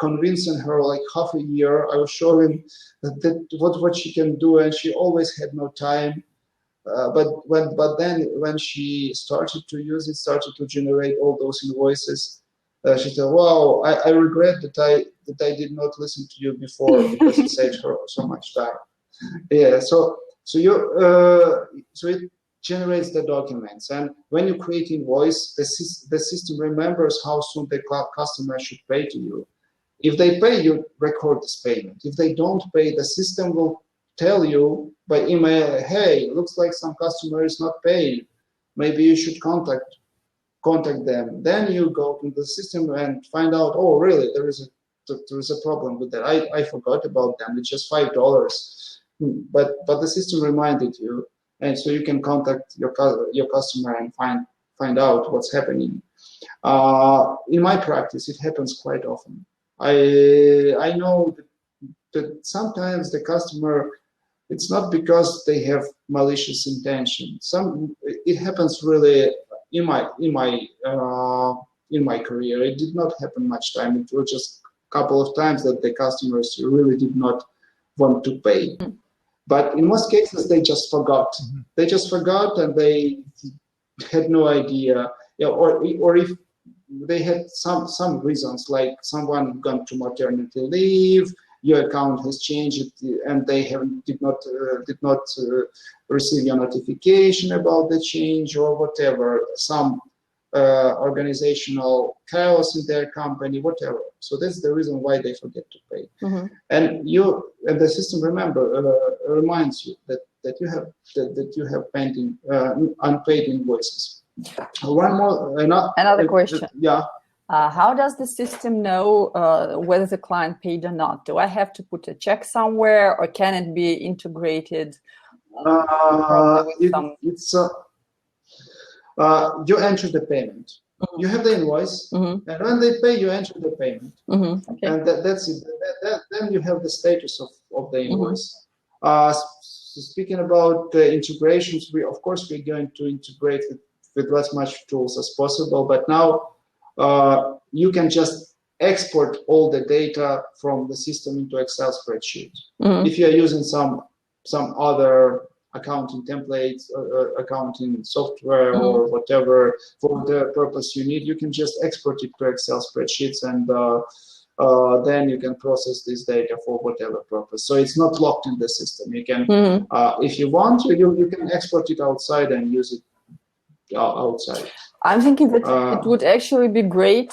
convincing her like half a year. I was showing what she can do, and she always had no time. But then when she started to use it, started to generate all those invoices, she said, "Wow, I regret that I did not listen to you before, because it saved her so much time." Yeah. So it generates the documents, and when you create invoice, the system remembers how soon the customer should pay to you. If they pay, you record this payment. If they don't pay, the system will tell you by email, "Hey, looks like some customer is not paying. Maybe you should contact them." Then you go to the system and find out, oh, really, there is a problem with that. I forgot about them. It's just $5, but the system reminded you. And so you can contact your customer and find out what's happening. In my practice, it happens quite often. I know that sometimes the customer, it's not because they have malicious intention. It happens really in my career. It did not happen much time. It was just a couple of times that the customers really did not want to pay. But in most cases, they just forgot. They just forgot, and they had no idea. Or if they had some reasons, like someone gone to maternity leave, your account has changed, and they did not receive your notification about the change, or whatever. Some organizational chaos in their company, whatever. So that's the reason why they forget to pay. And the system reminds you that you have pending unpaid invoices. Another question. Yeah. How does the system know whether the client paid or not? Do I have to put a check somewhere, or can it be integrated? You enter the payment. You have the invoice, and when they pay, you enter the payment, okay. and that's it. Then you have the status of the invoice. Speaking about the integrations, we're going to integrate with as much tools as possible. But now you can just export all the data from the system into Excel spreadsheet. If you are using some other accounting templates, accounting software, or whatever for the purpose you need, you can just export it to Excel spreadsheets, and then you can process this data for whatever purpose. So it's not locked in the system. You can, if you want, you can export it outside and use it outside. I'm thinking that it would actually be great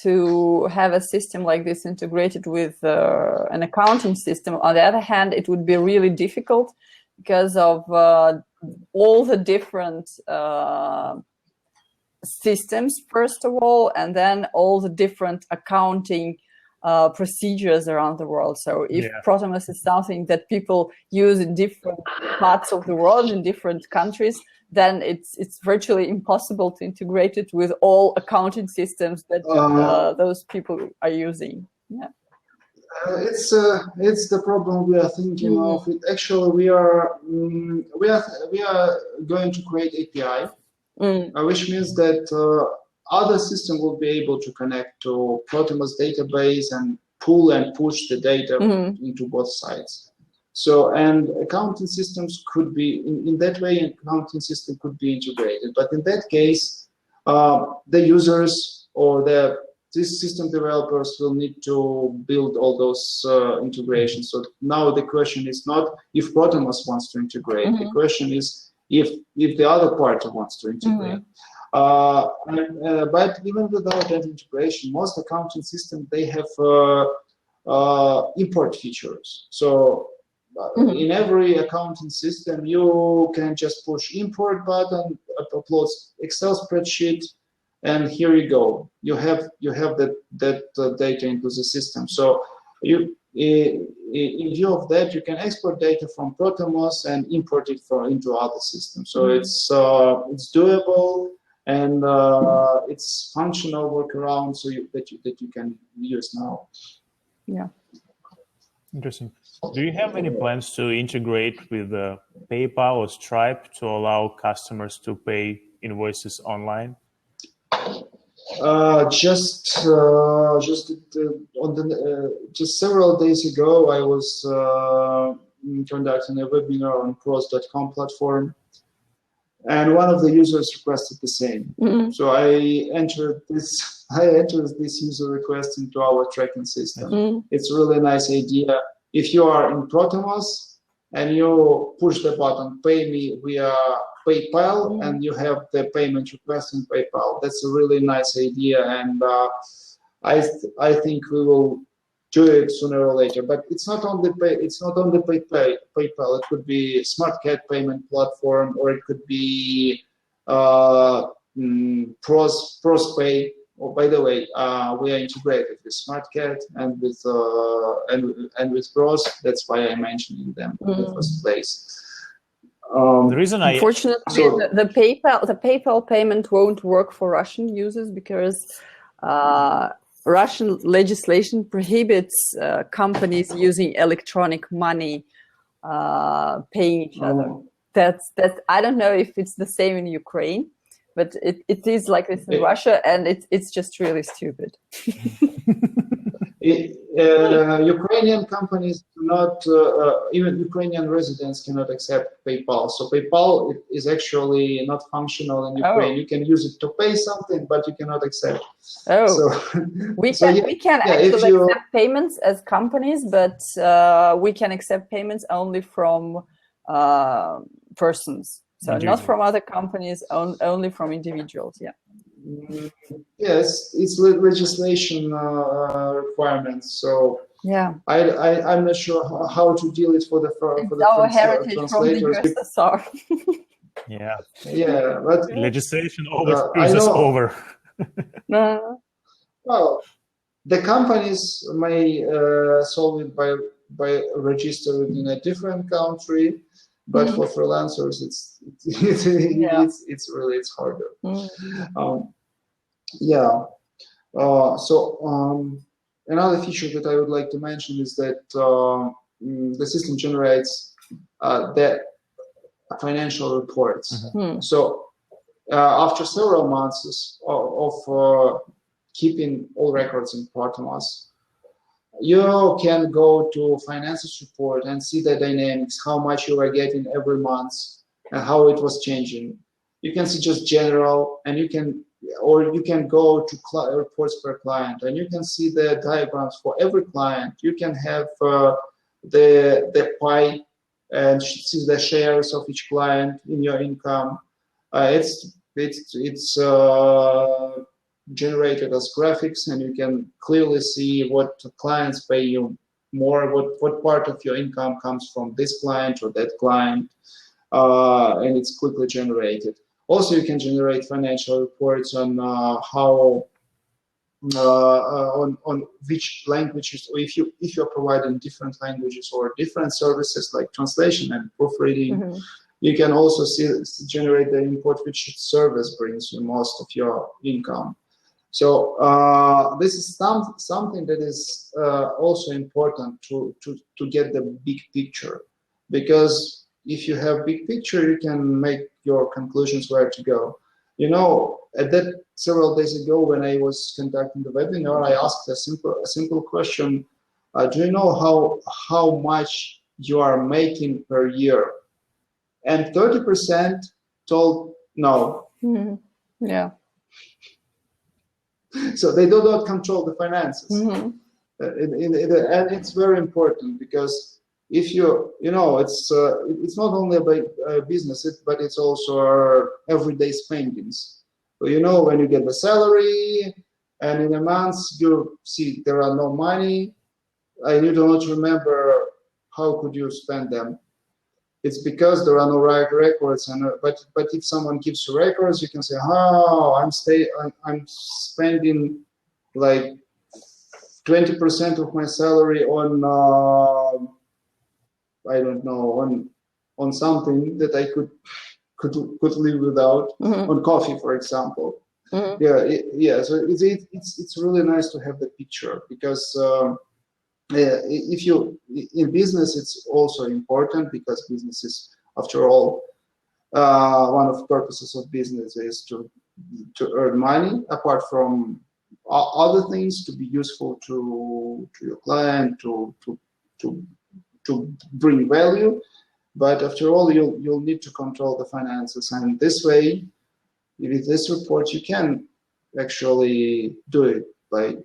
to have a system like this integrated with an accounting system. On the other hand, it would be really difficult because of all the different systems, first of all, and then all the different accounting procedures around the world. So if Protemos is something that people use in different parts of the world, in different countries, then it's virtually impossible to integrate it with all accounting systems that those people are using. Yeah. It's the problem we are thinking of. It actually, we are going to create API, which means that other system will be able to connect to Protemos database and pull and push the data into both sides. So, and accounting systems could be, in that way, an accounting system could be integrated. But in that case, the users or these system developers will need to build all those integrations. So now the question is not if Protemos wants to integrate. The question is if the other party wants to integrate. But even without that integration, most accounting systems, they have import features. So in every accounting system, you can just push import button, upload Excel spreadsheet, and here you go. You have that data into the system. So in view of that, you can export data from Protemos and import it into other systems. So it's doable, and it's functional workaround that you can use now. Yeah. Interesting. Do you have any plans to integrate with PayPal or Stripe to allow customers to pay invoices online? Just several days ago, I was conducting a webinar on pros.com platform, and one of the users requested the same. So I entered this user request into our tracking system. It's a really nice idea. If you are in Protemos and you push the button "Pay me" via PayPal, and you have the payment request in PayPal, that's a really nice idea, and I think we will do it sooner or later. But it's not only PayPal. It could be SmartCat payment platform, or it could be ProsPay. Oh, by the way, we are integrated with SmartCat and with Pros. That's why I'm mentioning them in the first place. The reason unfortunately, the PayPal payment won't work for Russian users because Russian legislation prohibits companies using electronic money paying each other. That's I don't know if it's the same in Ukraine, but it is like this in Russia, and it's just really stupid. Ukrainian companies do not, even Ukrainian residents cannot accept PayPal. So PayPal is actually not functional in Ukraine. You can use it to pay something, but you cannot accept. We can actually accept payments as companies, but we can accept payments only from persons. So not from other companies, only from individuals. Yeah. Yes, it's legislation requirements. So yeah, I'm not sure how to deal it for the our heritage translators. From the USSR. Yeah, but legislation always screws us over. Well, the companies may solve it by registering in a different country. But for freelancers, it's harder. Another feature that I would like to mention is that the system generates the financial reports. So after several months of keeping all records in Protemos, you can go to finances report and see the dynamics, how much you are getting every month and how it was changing. You can see just general, and you can go to reports per client, and you can see the diagrams for every client. You can have the pie and see the shares of each client in your income. It's generated as graphics, and you can clearly see what clients pay you more, what part of your income comes from this client or that client. and it's quickly generated. Also, you can generate financial reports on how on which languages, or if you're providing different languages or different services like translation and proofreading. You can also generate the report which service brings you most of your income. So this is something that is also important to get the big picture, because if you have big picture, you can make your conclusions where to go. You know, at that several days ago when I was conducting the webinar, I asked a simple question: do you know how much you are making per year? And 30% told no. Yeah. So they do not control the finances. And it's very important, because if you know, it's not only about business, but it's also our everyday spendings. So, you know, when you get the salary and in a month you see there are no money and you do not remember how could you spend them. It's because there are no right records, and but if someone gives you records, you can say, "Oh, I'm spending like 20% of my salary on I don't know, on something that I could live without, on coffee, for example." Yeah. So it's really nice to have the picture, because if you in business, it's also important, because business is, after all, one of the purposes of business is to earn money, apart from other things, to be useful to your client, to bring value. But after all, you'll need to control the finances, and this way, with this report, you can actually do it by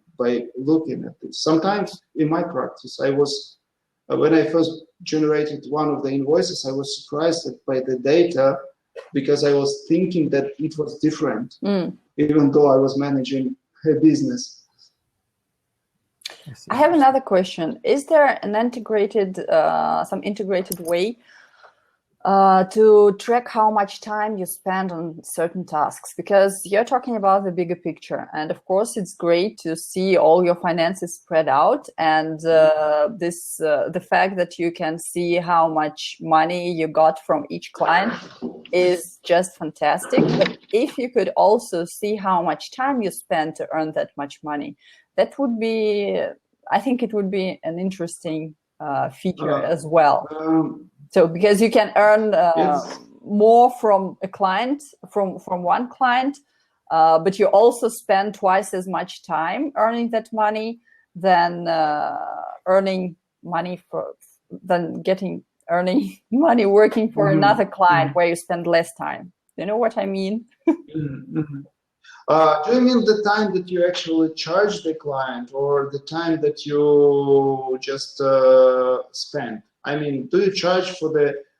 looking at this. Sometimes in my practice, when I first generated one of the invoices, I was surprised by the data, because I was thinking that it was different, even though I was managing a business. I have another question. Is there an some integrated way to track how much time you spend on certain tasks? Because you're talking about the bigger picture, and of course it's great to see all your finances spread out, and the fact that you can see how much money you got from each client is just fantastic. But if you could also see how much time you spend to earn that much money, that would be, I think it would be an interesting feature as well. So because you can earn more from a client, from one client, but you also spend twice as much time earning that money than earning money working for another client where you spend less time. You know what I mean? Do you mean the time that you actually charge the client, or the time that you just spend? I mean, do you charge for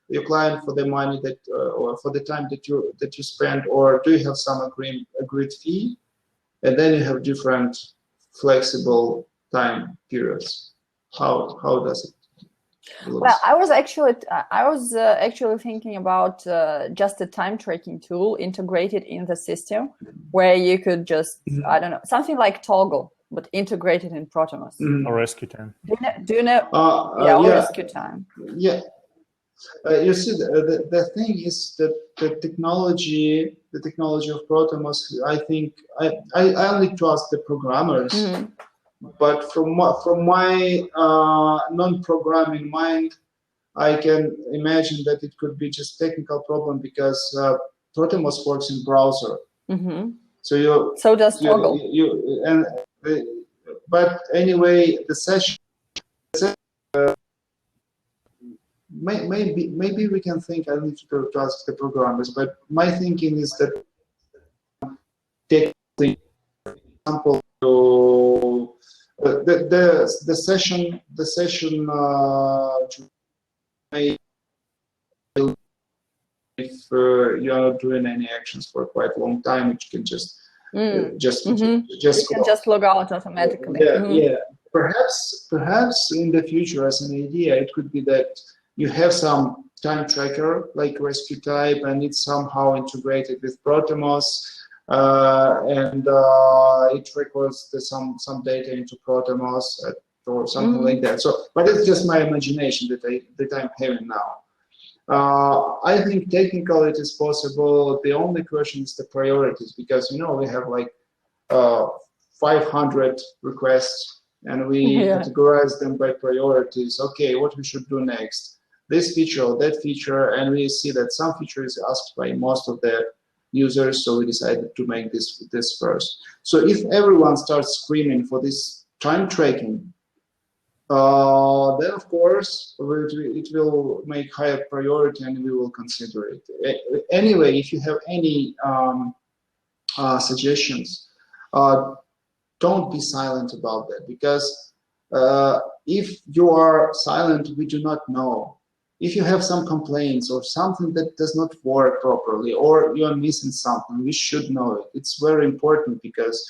your client for the money that, or for the time that you spend, or do you have some agreed fee, and then you have different flexible time periods? How does it look? Well, I was actually thinking about just a time tracking tool integrated in the system, where you could just I don't know, something like Toggle, but integrated in Protemos. Or Rescue Time. Do you know? Or Rescue Time. Yeah. You see, the thing is that the technology of Protemos, I think, I only trust the programmers, but from my non-programming mind, I can imagine that it could be just technical problem, because Protemos works in browser. So does Toggle. But anyway, the session. Maybe we can think. I need to ask the programmers, but my thinking is that take the example to the session if you are not doing any actions for quite a long time, which can just you can just log out automatically. Yeah. Perhaps in the future, as an idea, it could be that you have some time tracker like rescue type, and it's somehow integrated with Protemos, and it records some data into Protemos or something like that. So, but it's just my imagination that I'm having now. I think technically it is possible. The only question is the priorities, because we have like 500 requests, and we categorize them by priorities. Okay, what we should do next? This feature or that feature, and we see that some feature is asked by most of the users, so we decided to make this first. So if everyone starts screaming for this time tracking, then of course it will make higher priority and we will consider it. Anyway, if you have any suggestions, don't be silent about that, because if you are silent, we do not know. If you have some complaints or something that does not work properly, or you are missing something, we should know it. It's very important, because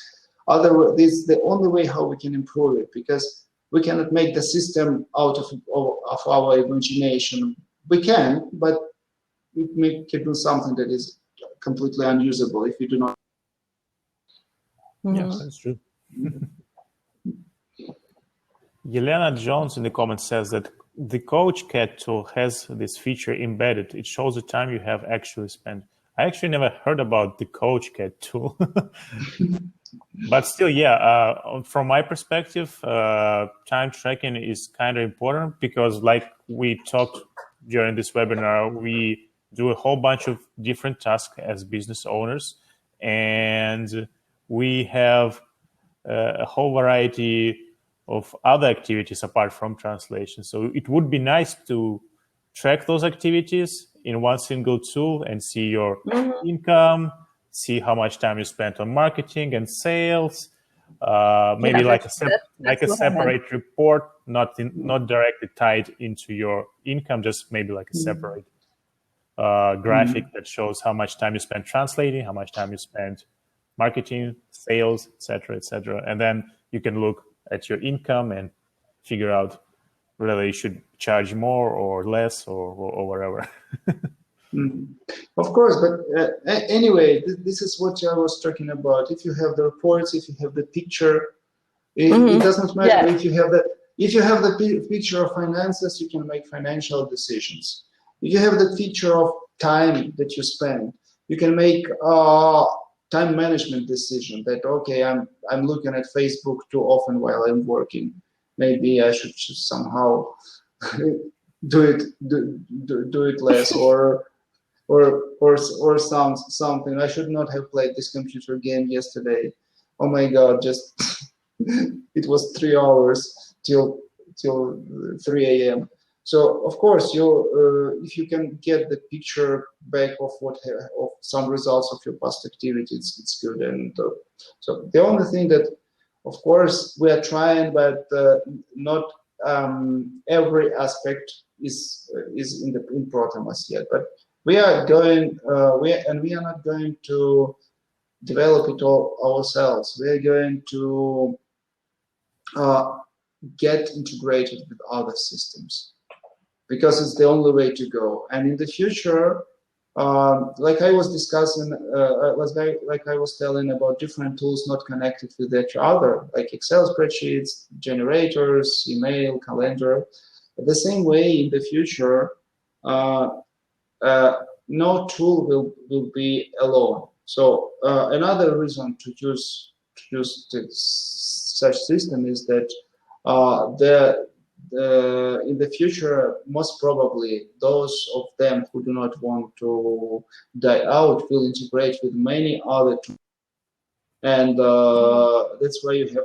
otherwise, this is the only way how we can improve it, because we cannot make the system out of our imagination. We can, but we can do something that is completely unusable if we do not. Yes, that's true. Yelena Jones in the comments says that the Coach Cat tool has this feature embedded. It shows the time you have actually spent. I actually never heard about the Coach Cat tool. But still, yeah, from my perspective, time tracking is kind of important, because like we talked during this webinar, we do a whole bunch of different tasks as business owners, and we have a whole variety of other activities apart from translation. So it would be nice to track those activities in one single tool and see your income, see how much time you spent on marketing and sales, maybe like a separate report, not directly tied into your income, just maybe like a separate graphic that shows how much time you spent translating, how much time you spent marketing, sales, etc., etc. And then you can look at your income and figure out whether you should charge more or less or whatever. Of course, but anyway, this is what I was talking about. If you have the reports, if you have the picture, it doesn't matter. If you have the picture of finances, you can make financial decisions. If you have the picture of time that you spend, you can make time management decision. That okay, I'm looking at Facebook too often while I'm working. Maybe I should somehow do it less, or something. I should not have played this computer game yesterday. Oh my God, just it was 3 hours till 3 a.m. So of course, if you can get the picture back of some results of your past activities, it's good. And so the only thing that, of course, we are trying, but not every aspect is in Protemos yet. But we are going, we are not going to develop it all ourselves. We are going to get integrated with other systems, because it's the only way to go. And in the future, like I was discussing, like I was telling about different tools not connected with each other, like Excel spreadsheets, generators, email, calendar. The same way in the future, no tool will be alone. So another reason to use such system is that in the future, most probably those of them who do not want to die out will integrate with many other tools, and that's why you have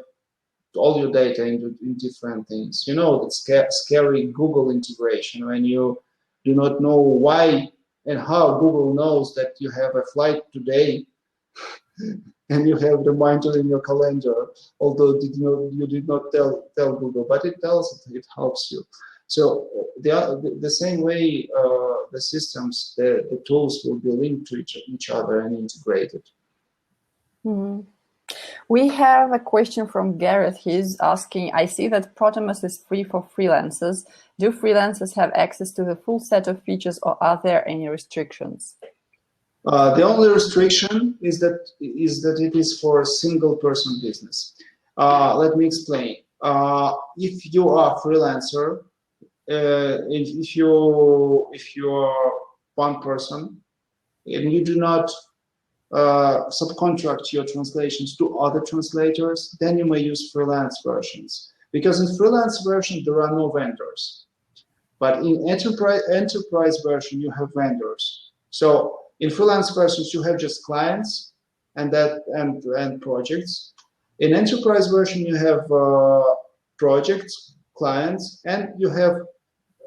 all your data in different things. You know, that scary Google integration, when you do not know why and how Google knows that you have a flight today and you have reminder in your calendar, although you did not tell Google, but it tells it helps you. So the same way, the systems, the tools will be linked to each other and integrated. We have a question from Gareth. He's asking, I see that Protemos is free for freelancers. Do freelancers have access to the full set of features, or are there any restrictions? The only restriction is that it is for a single person business. Let me explain. If you are a freelancer, if you are one person and you do not subcontract your translations to other translators, then you may use freelance versions. Because in freelance version there are no vendors, but in enterprise version you have vendors. So in freelance versions you have just clients and projects. In enterprise version you have projects, clients, and you have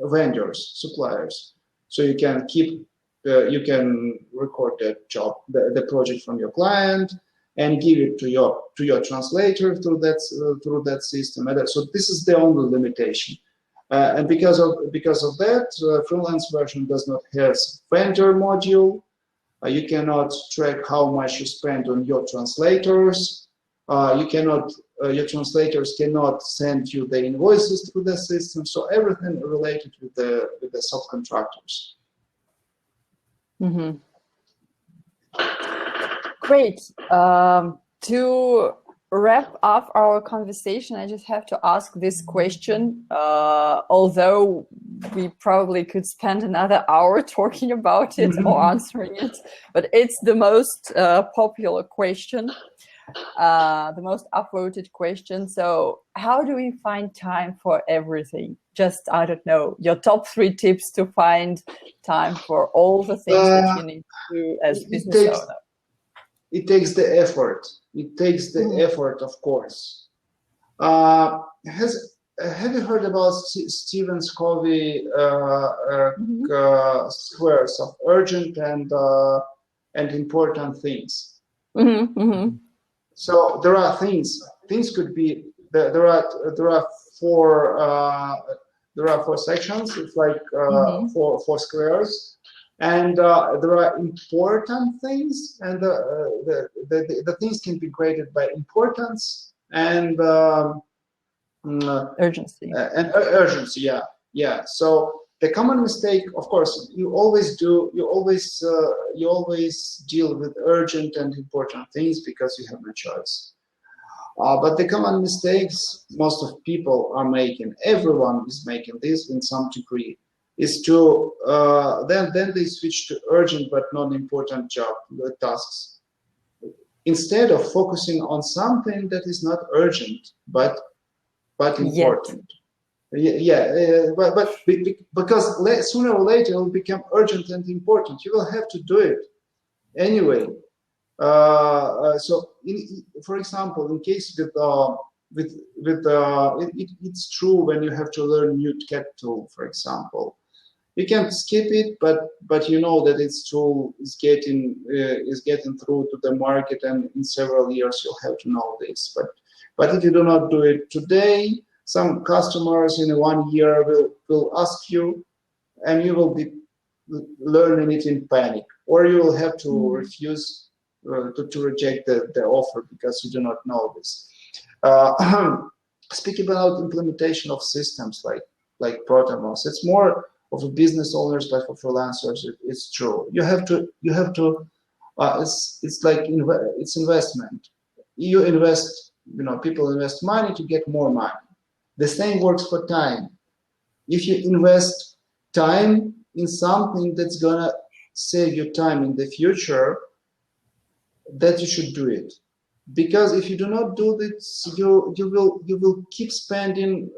vendors, suppliers. So you can keep you can record the project from your client and give it to your translator through that system. So this is the only limitation. And because of that, freelance version does not have vendor module. You cannot track how much you spend on your translators. Your translators cannot send you the invoices through the system. So everything related with the subcontractors. Mm-hmm. Great. To wrap up our conversation, I just have to ask this question, although we probably could spend another hour talking about it or answering it, but it's the most popular question, the most upvoted question. So how do we find time for everything? Just, I don't know, your top 3 tips to find time for all the things that you need to do as business owner. It takes the effort. It takes the effort, of course. Have you heard about Stephen Covey squares of urgent and important things? So there are things could be there are 4 sections. It's like 4 squares. And there are important things, and the things can be graded by importance and urgency. Urgency, yeah. So the common mistake, of course, you always deal with urgent and important things because you have no choice. But the common mistakes most of people are making, everyone is making this in some degree, is to then they switch to urgent but non-important tasks, instead of focusing on something that is not urgent but important. But because sooner or later it will become urgent and important. You will have to do it anyway. So, for example, in case it's true when you have to learn new CAT tool, for example. You can skip it, but you know that its tool is getting through to the market, and in several years you'll have to know this. But if you do not do it today, some customers in 1 year will ask you, and you will be learning it in panic, or you will have to refuse to reject the offer because you do not know this. Speaking about implementation of systems like Protemos, it's more of a business owners, but for freelancers, it's true. You have to. It's like it's investment. You invest. People invest money to get more money. The same works for time. If you invest time in something that's gonna save you time in the future, that you should do it. Because if you do not do this, you will keep spending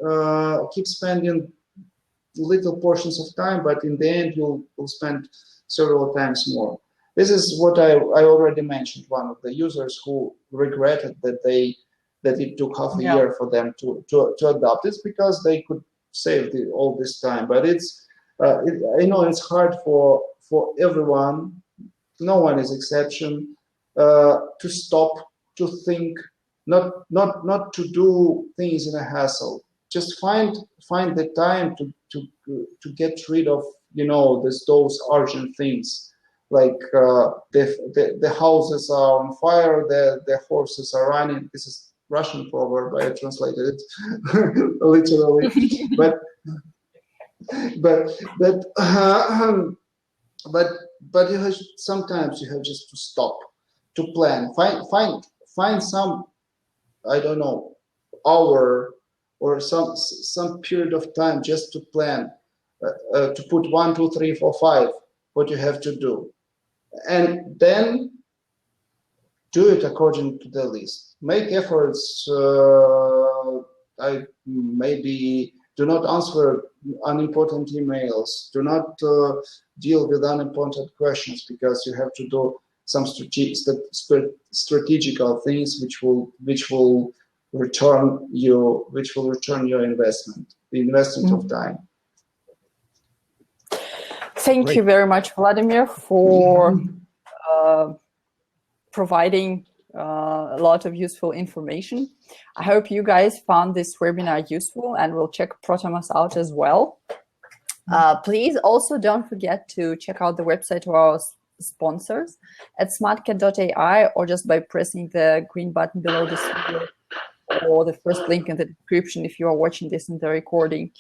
little portions of time, but in the end you'll spend several times more. This is what I already mentioned. One of the users who regretted that it took half a year for them to adopt. It's because they could save all this time. But I know it's hard for everyone. No one is exception. To stop, to think, not to do things in a hassle. Just find the time to get rid of those urgent things like the houses are on fire, the horses are running. This is Russian proverb. I translated it literally, but you have, sometimes you have just to stop, to plan, find some, I don't know, hour or some period of time just to plan, to put 1, 2, 3, 4, 5 what you have to do, and then do it according to the list. Make efforts. Maybe do not answer unimportant emails. Do not deal with unimportant questions, because you have to do some strategical things which will return your investment, the investment of time. Thank you very much, Vladimir, for providing a lot of useful information. I hope you guys found this webinar useful and will check Protemos out as well. Please also don't forget to check out the website of our sponsors at smartcat.ai, or just by pressing the green button below this video, or the first link in the description if you are watching this in the recording.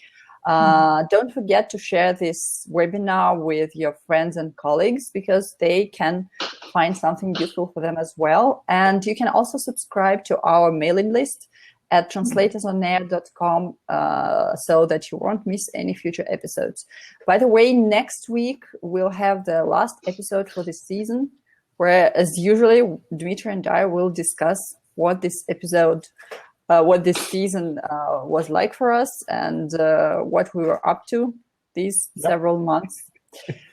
Don't forget to share this webinar with your friends and colleagues, because they can find something useful for them as well. And you can also subscribe to our mailing list at TranslatorsOnAir.com so that you won't miss any future episodes. By the way, next week we'll have the last episode for this season, where, as usually, Dmitry and I will discuss what this episode what this season was like for us, and what we were up to these several months.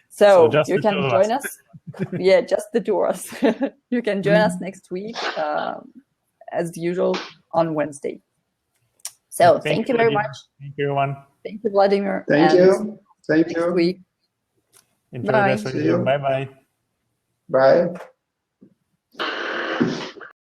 So you can join us. Yeah, just the two of us. You can join us next week, as usual, on Wednesday. So thank you very much. Thank you, everyone. Thank you, Vladimir. Thank you. Thank you. Next week. Enjoy the rest of your day. Bye-bye. Bye.